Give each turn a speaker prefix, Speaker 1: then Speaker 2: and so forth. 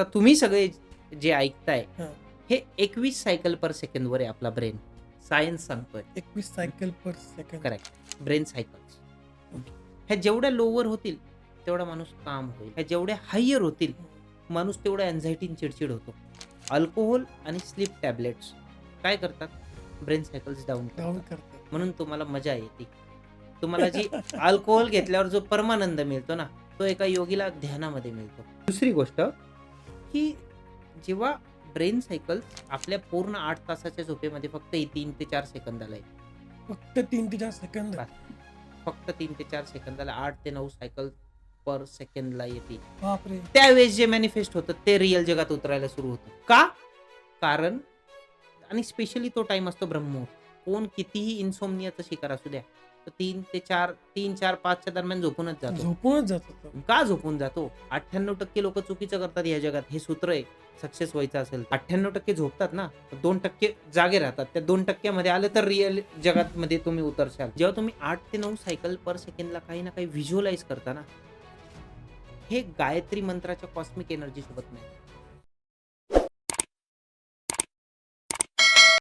Speaker 1: आता तुम्ही सगळे जे ऐकताय
Speaker 2: हां.
Speaker 1: हे 21 सायकल पर सेकंदवर आहे आपला ब्रेन. सायन्स सांगतोय.
Speaker 2: 21 cycle per second.
Speaker 1: Correct. Brain cycles. ह्या जेवढ्या लोवर होतील तेवढा माणूस काम होईल. ह्या जेवढ्या हायर होतील माणूस तेवढा अँझायटी आणि चिडचिड होतो. अल्कोहोल आणि स्लीप टॅबलेट्स काय करतात? ब्रेन सायकल्स डाऊन
Speaker 2: डाऊन
Speaker 1: करतात.
Speaker 2: करतात.
Speaker 1: म्हणून तुम्हाला मजा येते. तुम्हाला जी अल्कोहोल घेतल्यावर जो परमानंद मिळतो ना, तो एका योगीला ध्यानामध्ये मिळतो. दुसरी गोष्ट, की जेव्हा ब्रेन सायकल्स आपल्या पूर्ण 8 तासाच्या झोपेमध्ये फक्त 3 ते 4 सेकंदाला येते.
Speaker 2: फक्त 3 ते 4 सेकंद.
Speaker 1: बस. फक्त 3 ते 4 सेकंदाला 8 ते 9 सायकल पर सेकंदला येते.
Speaker 2: बापरे!
Speaker 1: त्यावेळेस जे मॅनिफेस्ट होतं ते रिअल जगात उतरायला सुरू होतं. का? कारण आणि स्पेशली तो टाईम असतो ब्रह्ममुहूर्त. कोण कितीही इन्सोम्नियाचा शिकार असू द्या, तर 3 ते 4, 3, 4, 5च्या दरम्यान झोपूनच जातो.
Speaker 2: झोपूनच जातो तो.
Speaker 1: का झोपून जातो? 98% लोकं चुकीचं करतात या जगात. हे सूत्र आहे सक्सेस व्हायचं असेल. 98% झोपतात ना, 2% जागे राहतात. त्या 2% मध्ये आलं तर रिअल जगामध्ये तुम्ही उतरशाल. जेव्हा तुम्ही 8 ते 9 सायकल पर सेकंदला काही ना काही व्हिज्युअलाइज करता ना, हे गायत्री मंत्राच्या कॉस्मिक एनर्जी सोबत नाही.